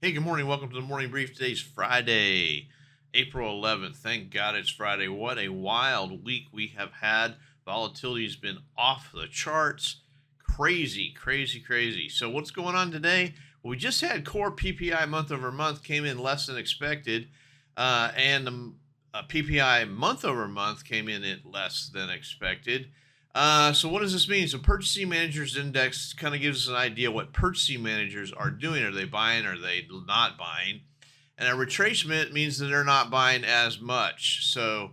Hey, good morning. Welcome to the morning brief. Today's Friday, April 11th. Thank God it's Friday. What a wild week we have had. Volatility's been off the charts. Crazy, crazy, crazy. So, what's going on today? Well, we just had core PPI month over month came in less than expected, and the PPI month over month came in at less than expected. So what does this mean? So purchasing managers index kind of gives us an idea what purchasing managers are doing. Are they buying? Are they not buying? And a retracement means that they're not buying as much. So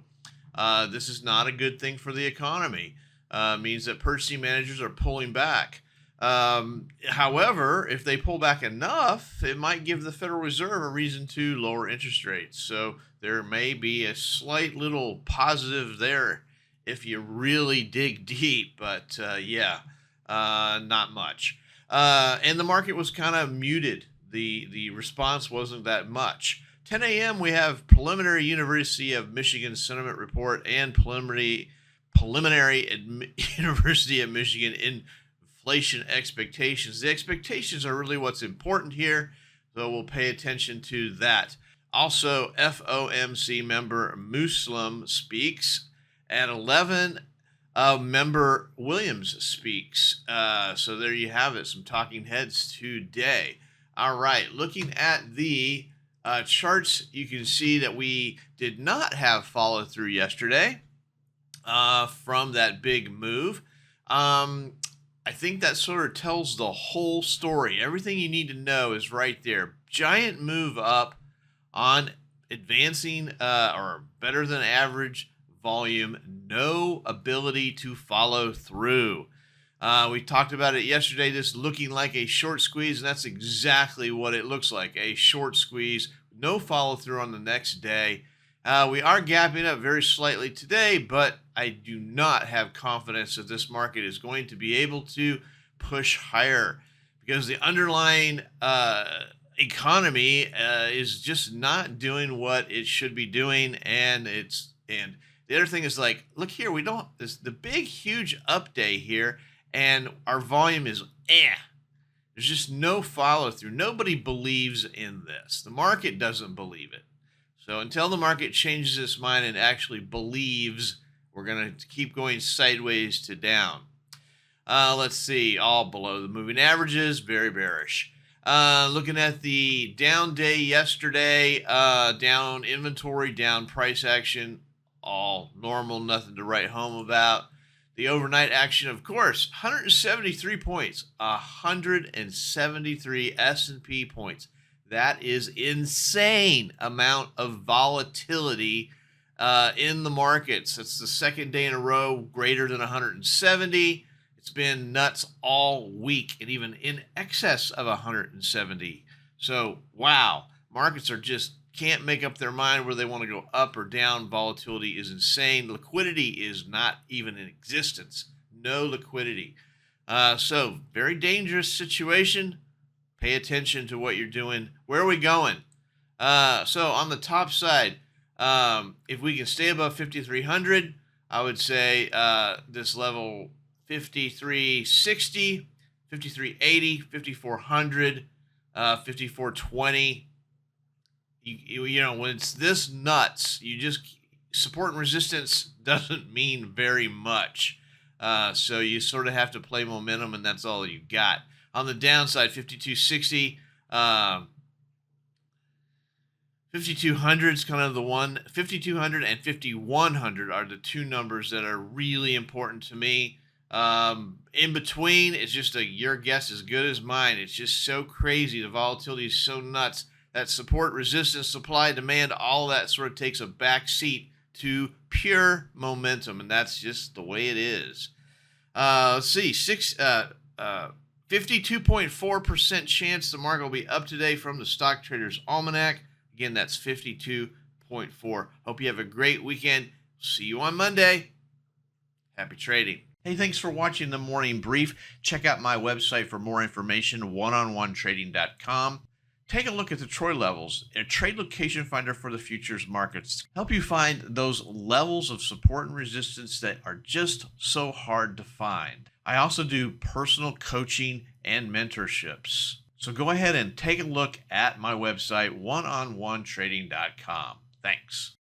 this is not a good thing for the economy. Means that purchasing managers are pulling back. However, if they pull back enough, it might give the Federal Reserve a reason to lower interest rates. So there may be a slight little positive there if you really dig deep, but not much. And the market was kind of muted. The response wasn't that much. 10 a.m. we have preliminary University of Michigan sentiment report and preliminary University of Michigan inflation expectations. The expectations are really what's important here, so we'll pay attention to that. Also, FOMC member Muslim speaks. At 11, member Williams speaks. So there you have it, some talking heads today. All right, looking at the charts, you can see that we did not have follow through yesterday from that big move. I think that sort of tells the whole story. Everything you need to know is right there. Giant move up on advancing or better than average volume, no ability to follow through. We talked about it yesterday, this looking like a short squeeze, and that's exactly what it looks like, a short squeeze, no follow through on the next day. We are gapping up very slightly today, but I do not have confidence that this market is going to be able to push higher because the underlying economy is just not doing what it should be doing, and the other thing is like, look here, we don't this the big huge up day here, and our volume is There's just no follow through. Nobody believes in this. The market doesn't believe it. So until the market changes its mind and actually believes, we're going to keep going sideways to down. Let's see, all below the moving averages, very bearish. Looking at the down day yesterday, down inventory, down price action, all normal, nothing to write home about. The overnight action, of course, 173 points, 173 S&P points. That is insane amount of volatility in the markets. It's the second day in a row greater than 170. It's been nuts all week and even in excess of 170. So, wow, markets are just can't make up their mind where they want to go up or down. Volatility is insane. Liquidity is not even in existence. No liquidity. So very dangerous situation. Pay attention to what you're doing. Where are we going? So on the top side, if we can stay above 5,300, I would say this level 5,360, 5,380, 5,400, 5,420. You know, when it's this nuts, you just support and resistance doesn't mean very much. So you sort of have to play momentum, and that's all you got. On the downside, 5260, 5200 is kind of the one. 5200 and 5100 are the two numbers that are really important to me. In between, it's just your guess as good as mine. It's just so crazy. The volatility is so nuts. That support, resistance, supply, demand, all that sort of takes a back seat to pure momentum, and that's just the way it is. Let's see, 52.4% chance the market will be up today from the Stock Traders Almanac. Again, that's 52.4. Hope you have a great weekend. See you on Monday. Happy trading. Hey, thanks for watching the Morning Brief. Check out my website for more information, oneononetrading.com. Take a look at the Troy levels, a trade location finder for the futures markets. Help you find those levels of support and resistance that are just so hard to find. I also do personal coaching and mentorships. So go ahead and take a look at my website, oneononetrading.com. Thanks.